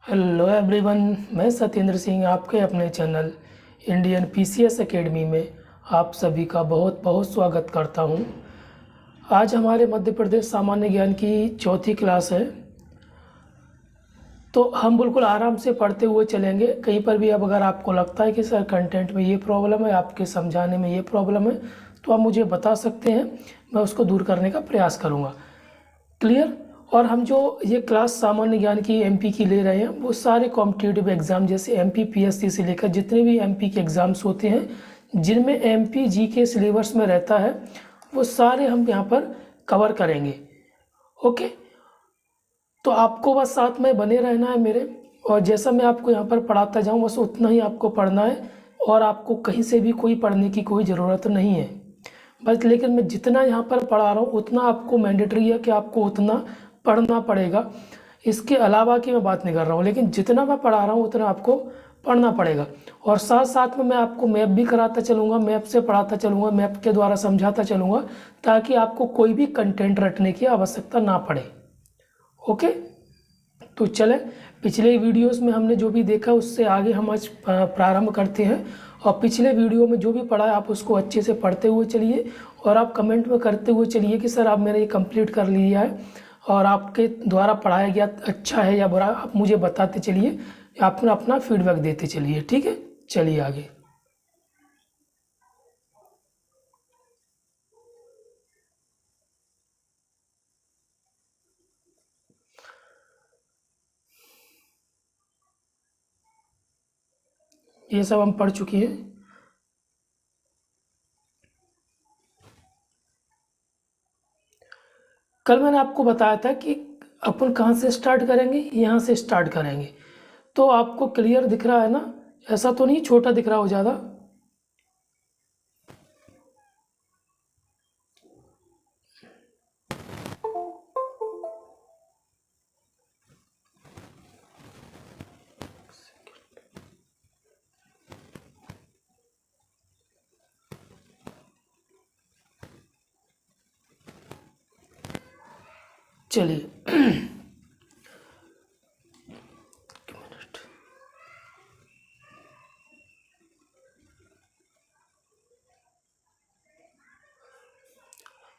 Hello everyone, मैं सत्येंद्र सिंह आपके अपने चैनल इंडियन पीसीएस एकेडमी में आप सभी का बहुत बहुत स्वागत करता हूं। आज हमारे मध्य प्रदेश सामान्य ज्ञान की चौथी क्लास है, तो हम बिल्कुल आराम से पढ़ते हुए चलेंगे। कहीं पर भी अब अगर आपको लगता है कि सर कंटेंट में ये प्रॉब्लम है, आपके समझाने में ये प्रॉब्लम है, तो आप मुझे बता सकते हैं, मैं उसको दूर करने का प्रयास करूँगा। क्लियर। और हम जो ये क्लास सामान्य ज्ञान की एमपी की ले रहे हैं, वो सारे कॉम्पिटिटिव एग्ज़ाम जैसे एमपी पीएससी से लेकर जितने भी एमपी के एग्ज़ाम्स होते हैं जिनमें एमपी जी के सिलेबस में रहता है, वो सारे हम यहाँ पर कवर करेंगे। ओके, तो आपको बस साथ में बने रहना है मेरे, और जैसा मैं आपको यहाँ पर पढ़ाता जाऊँ बस उतना ही आपको पढ़ना है, और आपको कहीं से भी कोई पढ़ने की कोई ज़रूरत नहीं है बस। लेकिन मैं जितना यहाँ पर पढ़ा रहा हूँ उतना आपको मैंडेटरी है कि आपको उतना पढ़ना पड़ेगा। इसके अलावा की मैं बात नहीं कर रहा हूँ, लेकिन जितना मैं पढ़ा रहा हूँ उतना आपको पढ़ना पड़ेगा। और साथ साथ में मैं आपको मैप भी कराता चलूँगा, मैप से पढ़ाता चलूँगा, मैप के द्वारा समझाता चलूँगा, ताकि आपको कोई भी कंटेंट रटने की आवश्यकता ना पड़े। ओके, तो चले पिछले वीडियोस में हमने जो भी देखा उससे आगे हम आज प्रारंभ करते हैं। और पिछले वीडियो में जो भी पढ़ा है आप उसको अच्छे से पढ़ते हुए चलिए, और आप कमेंट में करते हुए चलिए कि सर आप मैंने ये कंप्लीट कर लिया है, और आपके द्वारा पढ़ाया गया अच्छा है या बुरा, आप मुझे बताते चलिए, आप अपना फीडबैक देते चलिए। ठीक है, चलिए आगे। ये सब हम पढ़ चुके हैं। कल मैंने आपको बताया था कि अपन कहाँ से स्टार्ट करेंगे, यहाँ से स्टार्ट करेंगे। तो आपको क्लियर दिख रहा है ना? ऐसा तो नहीं छोटा दिख रहा हो ज़्यादा? चलिए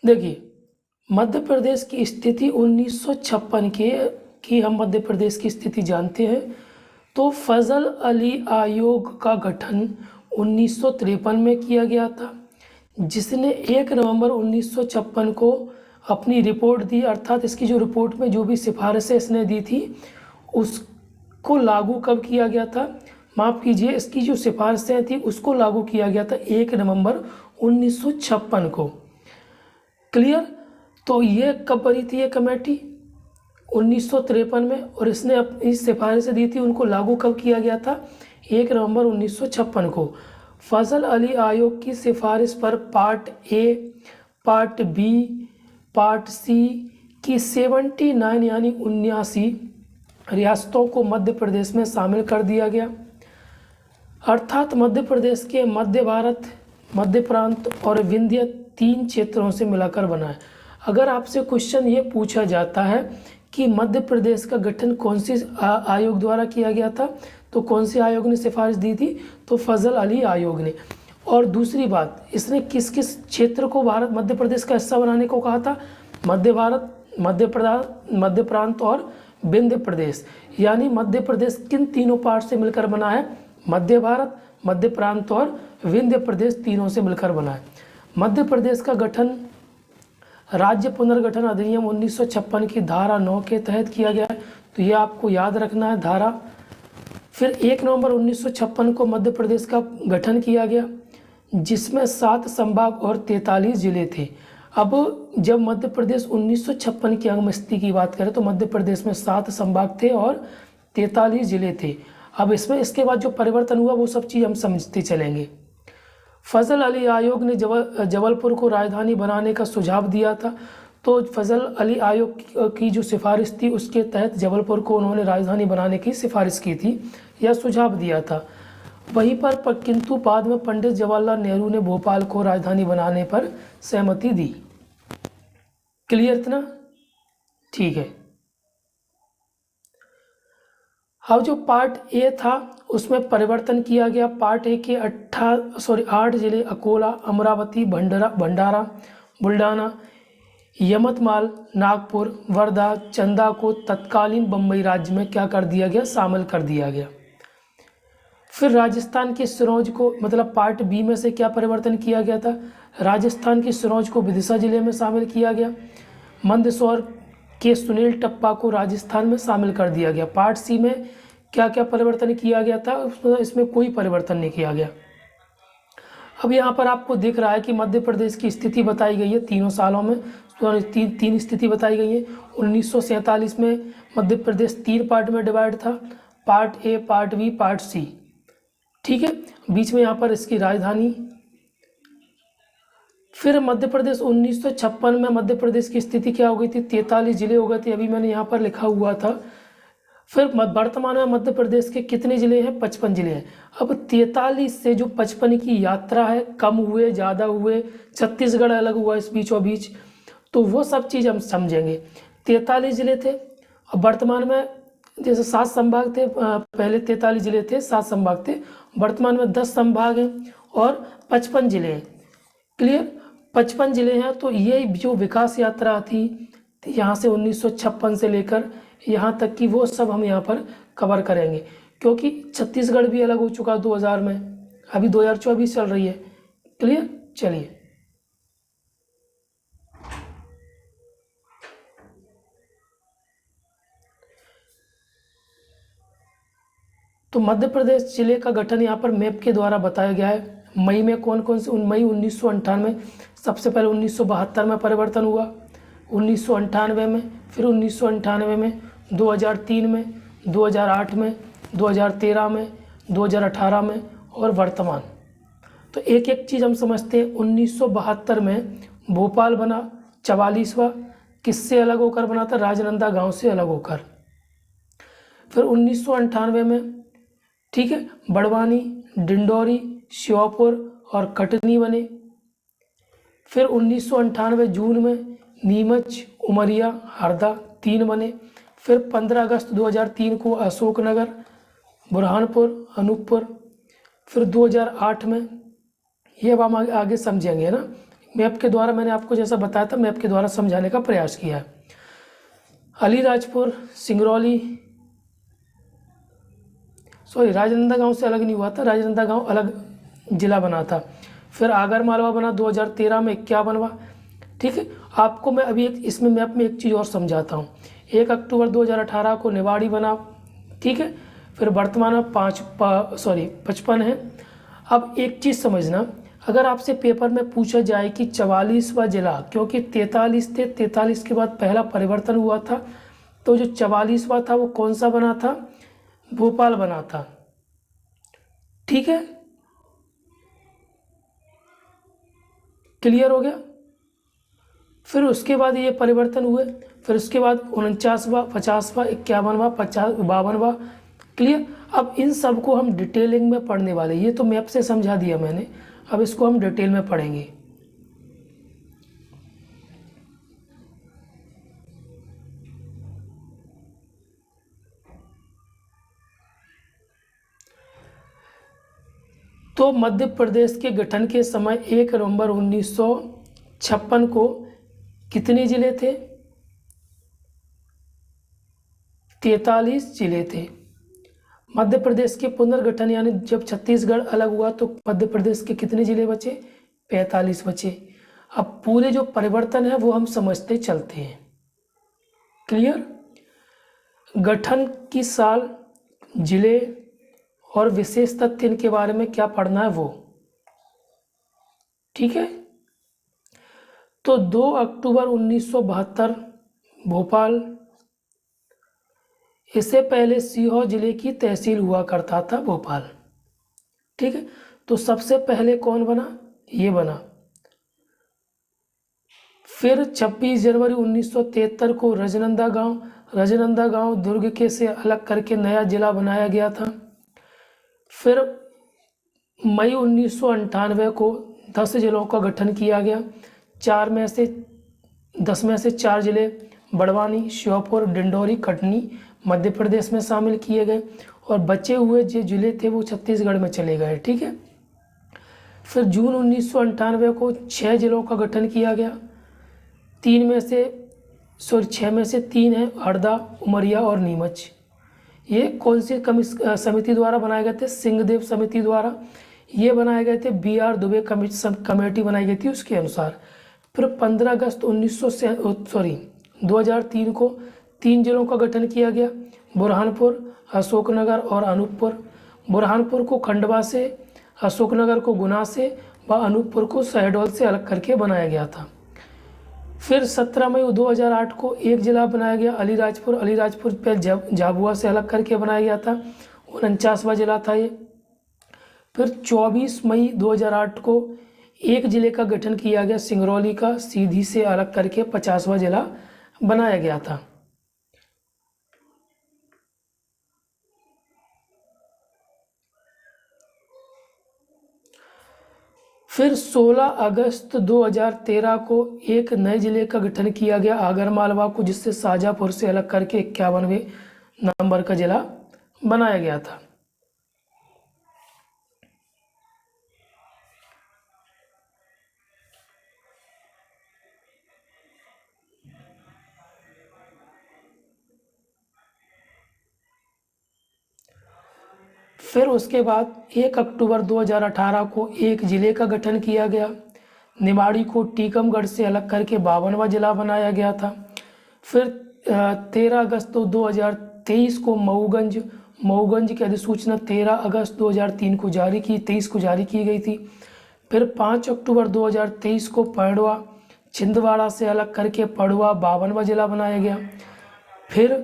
देखिए, मध्य प्रदेश की स्थिति 1956 के की हम मध्य प्रदेश की स्थिति जानते हैं। तो फजल अली आयोग का गठन 1953 में किया गया था, जिसने 1 नवंबर 1956 को अपनी रिपोर्ट दी। अर्थात इसकी जो रिपोर्ट में जो भी सिफारिशें इसने दी थी उसको लागू कब किया गया था? माफ़ कीजिए, इसकी जो सिफारिशें थी उसको लागू किया गया था 1 नवंबर 1956 को। क्लियर। तो ये कब बनी थी ये कमेटी? 1953 में। और इसने अपनी सिफारिशें दी थी, उनको लागू कब किया गया था? 1 नवंबर 1956 को। फजल अली आयोग की सिफारिश पर part A, part B, part C की 79 यानी 79 रियासतों को मध्य प्रदेश में शामिल कर दिया गया। अर्थात मध्य प्रदेश के मध्य भारत, मध्य प्रांत और विंध्य 3 क्षेत्रों से मिलाकर बना है। अगर आपसे क्वेश्चन ये पूछा जाता है कि मध्य प्रदेश का गठन कौन सी आयोग द्वारा किया गया था, तो कौन से आयोग ने सिफारिश दी थी? तो फजल अली आयोग ने। और दूसरी बात, इसने किस किस क्षेत्र को भारत मध्य प्रदेश का हिस्सा बनाने को कहा था? मध्य भारत, मध्य प्रांत और विंध्य प्रदेश। यानी मध्य प्रदेश किन तीनों पार्ट से मिलकर बना है? मध्य भारत, मध्य प्रांत और विंध्य प्रदेश तीनों से मिलकर बना है। मध्य प्रदेश का गठन राज्य पुनर्गठन अधिनियम 1956 की धारा 9 के तहत किया गया है, तो ये आपको याद रखना है धारा। फिर 1 नवंबर 1956 को मध्य प्रदेश का गठन किया गया, जिसमें 7 संभाग और 43 जिले थे। अब जब मध्य प्रदेश 1956 की अंगमस्ती की बात करें तो मध्य प्रदेश में 7 संभाग थे और 43 जिले थे। अब इसमें इसके बाद जो परिवर्तन हुआ वो सब चीज़ हम समझते चलेंगे। फजल अली आयोग ने जबलपुर को राजधानी बनाने का सुझाव दिया था। तो फजल अली आयोग की जो सिफारिश थी उसके तहत जबलपुर को उन्होंने राजधानी बनाने की सिफारिश की थी या सुझाव दिया था। वहीं पर किंतु बाद में पंडित जवाहरलाल नेहरू ने भोपाल को राजधानी बनाने पर सहमति दी। क्लियर इतना? ठीक है। अब जो पार्ट ए था उसमें परिवर्तन किया गया। पार्ट ए के 8 जिले अकोला, अमरावती, भंडारा, बुल्ढाना, यमतमाल, नागपुर, वर्धा, चंदा को तत्कालीन बम्बई राज्य में क्या कर दिया गया, शामिल कर दिया गया। फिर राजस्थान के सिरौंज को, मतलब पार्ट बी में से क्या परिवर्तन किया गया था, राजस्थान के सिरौंज को विदिशा जिले में शामिल किया गया। मंदसौर के सुनील टप्पा को राजस्थान में शामिल कर दिया गया। पार्ट सी में क्या क्या परिवर्तन किया गया था, इसमें कोई परिवर्तन नहीं किया गया। अब यहाँ पर आपको दिख रहा है कि मध्य प्रदेश की स्थिति बताई गई है तीनों सालों में, तीन स्थिति बताई गई है। 1947 में मध्य प्रदेश 3 पार्ट में डिवाइड था, part A, part B, part C, ठीक है। बीच में यहाँ पर इसकी राजधानी। फिर मध्य प्रदेश 1956 में मध्य प्रदेश की स्थिति क्या हो गई थी, 43 जिले हो गए थे, अभी मैंने यहाँ पर लिखा हुआ था। फिर वर्तमान में मध्य प्रदेश के कितने जिले हैं, 55 जिले हैं। अब 43 से जो 55 की यात्रा है, कम हुए, ज़्यादा हुए, छत्तीसगढ़ अलग हुआ इस बीचों बीच, तो वो सब चीज़ हम समझेंगे। 43 जिले थे, अब वर्तमान में जैसे 7 संभाग थे, पहले 43 जिले थे, 7 संभाग थे, वर्तमान में 10 संभाग हैं और 55 जिले हैं। क्लियर, 55 जिले हैं। तो ये जो विकास यात्रा थी यहाँ से 1956 से लेकर यहाँ तक की, वो सब हम यहाँ पर कवर करेंगे, क्योंकि छत्तीसगढ़ भी अलग हो चुका 2000 में, अभी 2024 चल रही है। क्लियर, चलिए। तो मध्य प्रदेश जिले का गठन यहाँ पर मैप के द्वारा बताया गया है। मई में कौन कौन से, मई 1998, सबसे पहले 1972 में परिवर्तन हुआ, 1998 में, फिर 1998 में, 2003 में, 2008 में, 2013 में, 2018 में और वर्तमान। तो एक एक चीज़ हम समझते हैं। 1972 में भोपाल बना 44वां, किससे अलग होकर बना था, राजनांदगांव गांव से अलग होकर। फिर 1998 में, ठीक है, बड़वानी, डिंडोरी, श्योपुर और कटनी बने। फिर 1998 जून में नीमच, उमरिया, हरदा 3 बने। फिर 15 अगस्त 2003 को अशोकनगर, बुरहानपुर, अनूपपुर। फिर 2008 में, ये अब हम आगे समझेंगे, है ना। मैप के द्वारा मैंने आपको जैसा बताया था, मैप के द्वारा समझाने का प्रयास किया है। अलीराजपुर, सिंगरौली, राजनांदगांव से अलग नहीं हुआ था, राजनांदगांव अलग जिला बना था। फिर आगर मालवा बना 2013 में 51वां, ठीक है। आपको मैं अभी एक इसमें मैप में एक चीज़ और समझाता हूँ। 1 अक्टूबर 2018 को निवाड़ी बना, ठीक है। फिर वर्तमान में 55 है। अब एक चीज़ समझना, अगर आपसे पेपर में पूछा जाए कि 44वां जिला, क्योंकि 43 थे, 43 के बाद पहला परिवर्तन हुआ था, तो जो 44वां था वो कौन सा बना था, भोपाल बना था, ठीक है। क्लियर हो गया। फिर उसके बाद ये परिवर्तन हुए, फिर उसके बाद 49वां, 50वां, 51वां, 52वां। क्लियर। अब इन सब को हम डिटेलिंग में पढ़ने वाले, ये तो मैप से समझा दिया मैंने, अब इसको हम डिटेल में पढ़ेंगे। तो मध्य प्रदेश के गठन के समय 1 नवंबर 1956 को कितने जिले थे, 43 जिले थे। मध्य प्रदेश के पुनर्गठन यानी जब छत्तीसगढ़ अलग हुआ तो मध्य प्रदेश के कितने जिले बचे, 45 बचे। अब पूरे जो परिवर्तन है वो हम समझते चलते हैं। क्लियर। गठन की साल, जिले और विशेष तथ्य इनके बारे में क्या पढ़ना है वो, ठीक है। तो 2 अक्टूबर 1972 भोपाल, इससे पहले सीहोर जिले की तहसील हुआ करता था भोपाल, ठीक है। तो सबसे पहले कौन बना, ये बना। फिर 26 जनवरी 1973 को राजनांदगांव दुर्ग के से अलग करके नया जिला बनाया गया था। फिर मई 1998 को 10 जिलों का गठन किया गया। 10 में से 4 जिले बड़वानी, श्योपुर, डिंडोरी, कटनी मध्य प्रदेश में शामिल किए गए और बचे हुए जो जिले थे वो छत्तीसगढ़ में चले गए। ठीक है। फिर जून 1998 को 6 जिलों का गठन किया गया। 6 में से 3 है हरदा, उमरिया और नीमच। ये कौन सी समिति द्वारा बनाए गए थे? सिंहदेव समिति द्वारा ये बनाए गए थे। BR दुबे कमेटी बनाई गई थी उसके अनुसार। फिर 15 अगस्त 2003 को 3 जिलों का गठन किया गया, बुरहानपुर, अशोकनगर और अनूपपुर। बुरहानपुर को खंडवा से, अशोकनगर को गुना से व अनूपपुर को शहडोल से अलग करके बनाया गया था। फिर 17 मई 2008 को एक जिला बनाया गया, अलीराजपुर। अलीराजपुर पे झाबुआ से अलग करके बनाया गया था, 49वां जिला था ये। फिर 24 मई 2008 को एक जिले का गठन किया गया, सिंगरौली का, सीधी से अलग करके 50वां जिला बनाया गया था। फिर 16 अगस्त 2013 को एक नए जिले का गठन किया गया, आगरमालवा को, जिससे शाजापुर से अलग करके 51वें नंबर का जिला बनाया गया था। फिर उसके बाद 1 अक्टूबर 2018 को एक जिले का गठन किया गया, निमाड़ी को टीकमगढ़ से अलग करके 52वां जिला बनाया गया था। फिर 13 अगस्त 2023 को मऊगंज की अधिसूचना 13 अगस्त 2003 को जारी की गई थी। फिर 5 अक्टूबर 2023 को पड़वा छिंदवाड़ा से अलग करके पड़वा 52वां जिला बनाया गया। फिर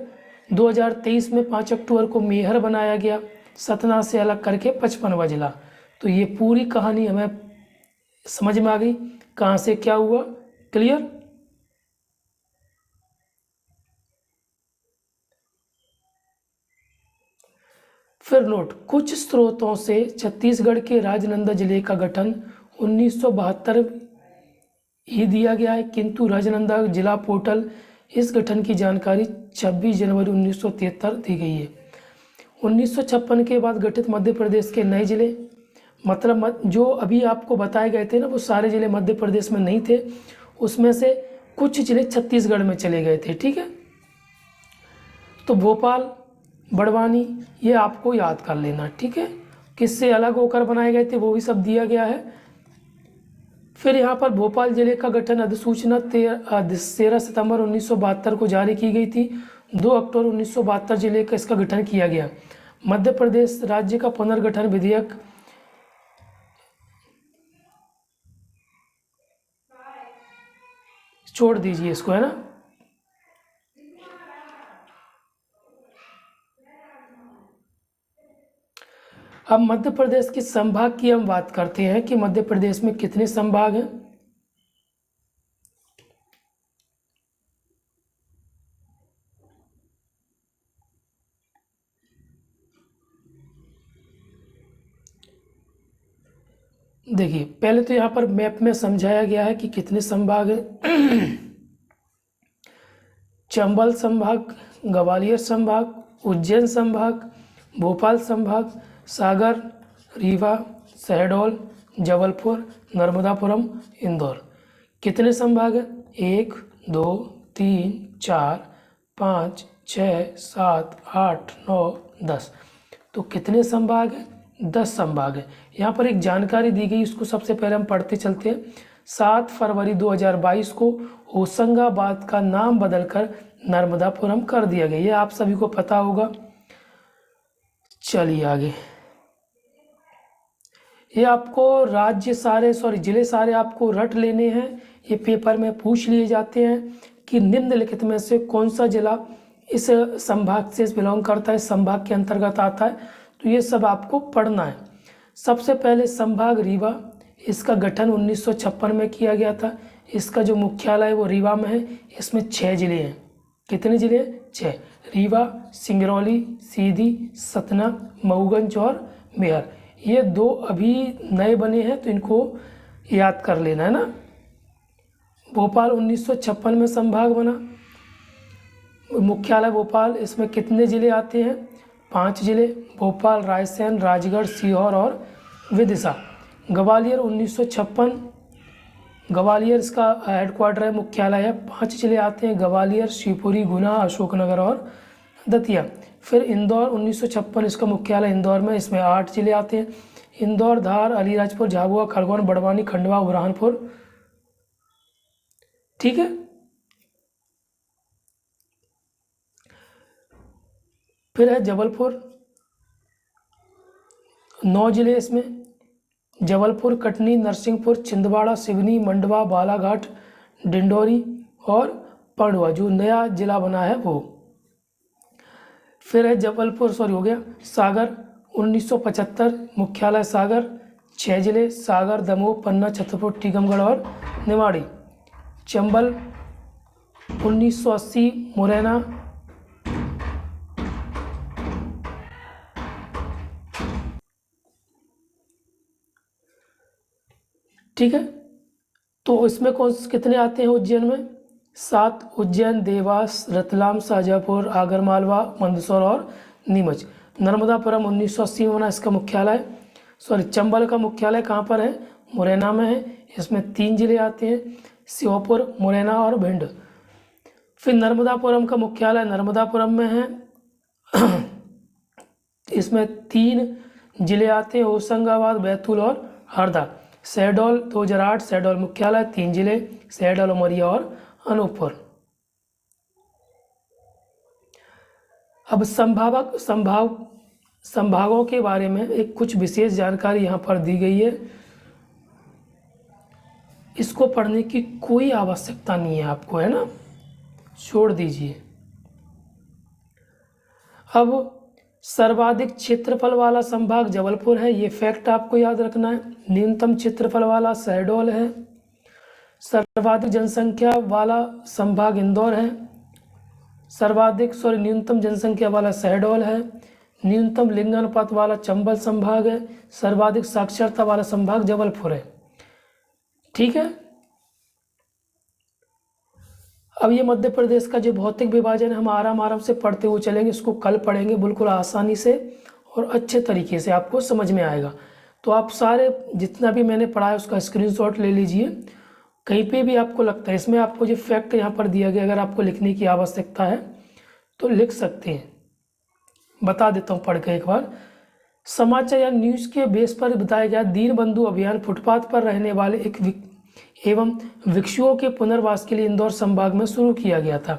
2023 में 5 अक्टूबर को मेहर बनाया गया, सतना से अलग करके 55वां जिला। तो ये पूरी कहानी हमें समझ में आ गई, कहाँ से क्या हुआ। क्लियर? फिर नोट, कुछ स्रोतों से छत्तीसगढ़ के राजनांदगांव जिले का गठन 1972 ही दिया गया है, किंतु राजनांदगांव जिला पोर्टल इस गठन की जानकारी 26 जनवरी 1973 दी गई है। 1956 के बाद गठित मध्य प्रदेश के नए जिले, मतलब जो अभी आपको बताए गए थे ना, वो सारे जिले मध्य प्रदेश में नहीं थे, उसमें से कुछ जिले छत्तीसगढ़ में चले गए थे। ठीक है। तो भोपाल, बड़वानी, ये आपको याद कर लेना। ठीक है। किससे अलग होकर बनाए गए थे वो भी सब दिया गया है। फिर यहाँ पर भोपाल जिले का गठन अधिसूचना 13 सितंबर 1972 को जारी की गई थी। 2 अक्टूबर 1972 जिले का इसका गठन किया गया। मध्य प्रदेश राज्य का पुनर्गठन विधेयक छोड़ दीजिए इसको, है ना। अब मध्य प्रदेश के संभाग की हम बात करते हैं कि मध्य प्रदेश में कितने संभाग हैं। देखिए, पहले तो यहाँ पर मैप में समझाया गया है कि कितने संभाग हैं। चंबल संभाग, ग्वालियर संभाग, उज्जैन संभाग, भोपाल संभाग, सागर, रीवा, शहडोल, जबलपुर, नर्मदापुरम, इंदौर। कितने संभाग हैं? 1, 2, 3, 4, 5, 6, 7, 8, 9, 10। तो कितने संभाग हैं? 10 संभाग हैं। यहाँ पर एक जानकारी दी गई, उसको सबसे पहले हम पढ़ते चलते हैं। 7 फरवरी 2022 को होशंगाबाद का नाम बदलकर नर्मदापुरम कर दिया गया। ये आप सभी को पता होगा। चलिए आगे। ये आपको जिले सारे आपको रट लेने हैं। ये पेपर में पूछ लिए जाते हैं कि निम्नलिखित में से कौन सा जिला इस संभाग से बिलोंग करता है, संभाग के अंतर्गत आता है। तो ये सब आपको पढ़ना है। सबसे पहले संभाग रीवा, इसका गठन 1956 में किया गया था। इसका जो मुख्यालय है वो रीवा में है। इसमें 6 जिले हैं। कितने जिले? 6। रीवा, सिंगरौली, सीधी, सतना, मऊगंज और मेहर। ये 2 अभी नए बने हैं, तो इनको याद कर लेना है ना। भोपाल 1956 में संभाग बना। मुख्यालय भोपाल, इसमें कितने ज़िले आते हैं? 5 जिले, भोपाल, रायसेन, राजगढ़, सीहोर और विदिशा। ग्वालियर 1956, ग्वालियर इसका हेडक्वार्टर है, मुख्यालय है। 5 जिले आते हैं, ग्वालियर, शिवपुरी, गुना, अशोकनगर और दतिया। फिर इंदौर 1956, इसका मुख्यालय इंदौर में, इसमें 8 जिले आते हैं, इंदौर, धार, अलीराजपुर, झाबुआ, खरगोन, बड़वानी, खंडवा, बुरहानपुर। ठीक है। फिर है जबलपुर, 9 जिले इसमें, जबलपुर, कटनी, नरसिंहपुर, छिंदवाड़ा, सिवनी, मंडवा, बालाघाट, डिंडोरी और पांडुआ, जो नया जिला बना है वो। फिर है जबलपुर, सॉरी हो गया, सागर 1975, मुख्यालय सागर, 6 जिले, सागर, दमोह, पन्ना, छतरपुर, टीकमगढ़ और निवाड़ी। चंबल 1980, मुरैना, ठीक है। तो इसमें कितने आते हैं उज्जैन में? 7, उज्जैन, देवास, रतलाम, शाजापुर, आगरमालवा, मंदसौर और नीमच। नर्मदापुरम 1980 में बना, इसका मुख्यालय, सॉरी चंबल का मुख्यालय कहाँ पर है? मुरैना में है। इसमें 3 जिले आते हैं, श्योपुर, मुरैना और भिंड। फिर नर्मदापुरम का मुख्यालय नर्मदापुरम में है। इसमें 3 जिले आते हैं, होशंगाबाद, बैतूल और हरदा। शहडोल 2008, शहडोल मुख्यालय, 3 जिले, शहडोल, उमरिया और अनूपपुर। अब संभागों के बारे में एक कुछ विशेष जानकारी यहाँ पर दी गई है। इसको पढ़ने की कोई आवश्यकता नहीं है आपको, है ना, छोड़ दीजिए। अब सर्वाधिक क्षेत्रफल वाला संभाग जबलपुर है, ये फैक्ट आपको याद रखना है। न्यूनतम क्षेत्रफल वाला शहडोल है। सर्वाधिक जनसंख्या वाला संभाग इंदौर है। न्यूनतम जनसंख्या वाला शहडोल है। न्यूनतम लिंगानुपात वाला चंबल संभाग है। सर्वाधिक साक्षरता वाला संभाग जबलपुर है। ठीक है। अब ये मध्य प्रदेश का जो भौतिक विभाजन है, हम आराम से पढ़ते हुए चलेंगे, इसको कल पढ़ेंगे बिल्कुल आसानी से और अच्छे तरीके से आपको समझ में आएगा। तो आप सारे जितना भी मैंने पढ़ा है उसका स्क्रीनशॉट ले लीजिए। कहीं पे भी आपको लगता है, इसमें आपको जो फैक्ट यहाँ पर दिया गया, अगर आपको लिखने की आवश्यकता है तो लिख सकते हैं। बता देता हूँ पढ़ के एक बार। समाचार या न्यूज़ के बेस पर बताया गया दीनबंधु अभियान फुटपाथ पर रहने वाले एवं भिक्षुओं के पुनर्वास के लिए इंदौर संभाग में शुरू किया गया था।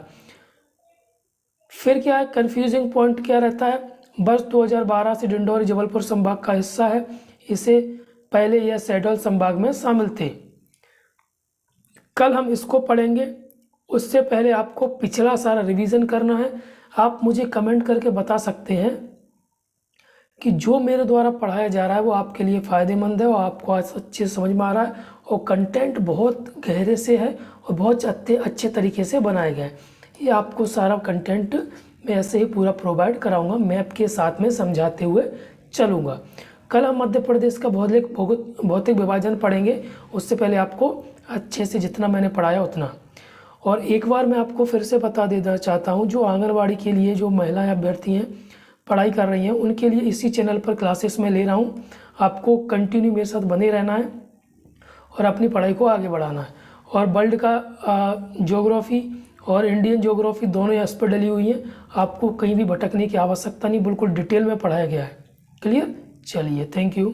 फिर क्या है, कंफ्यूजिंग पॉइंट क्या रहता है? वर्ष 2012 से डिंडोरी जबलपुर संभाग का हिस्सा है। इसे पहले यह शहडोल संभाग में शामिल थे। कल हम इसको पढ़ेंगे, उससे पहले आपको पिछला सारा रिवीजन करना है। आप मुझे कमेंट करके बता सकते हैं कि जो मेरे द्वारा पढ़ाया जा रहा है वो आपके लिए फ़ायदेमंद है और आपको आज अच्छे से समझ में आ रहा है और कंटेंट बहुत गहरे से है और बहुत अच्छे तरीके से बनाया गया है। ये आपको सारा कंटेंट मैं ऐसे ही पूरा प्रोवाइड कराऊंगा, मैप के साथ में समझाते हुए चलूँगा। कल हम मध्य प्रदेश का भौतिक विभाजन पढ़ेंगे, उससे पहले आपको अच्छे से जितना मैंने पढ़ाया उतना। और एक बार मैं आपको फिर से बता देना चाहता हूँ, जो आंगनबाड़ी के लिए जो महिलाएं अभ्यर्थी हैं, पढ़ाई कर रही हैं, उनके लिए इसी चैनल पर क्लासेस में ले रहा हूँ। आपको कंटिन्यू मेरे साथ बने रहना है और अपनी पढ़ाई को आगे बढ़ाना है। और वर्ल्ड का ज्योग्राफी और इंडियन ज्योग्राफी दोनों यहाँ पर डली हुई हैं। आपको कहीं भी भटकने की आवश्यकता नहीं, बिल्कुल डिटेल में पढ़ाया गया है। क्लियर? चलिए, थैंक यू।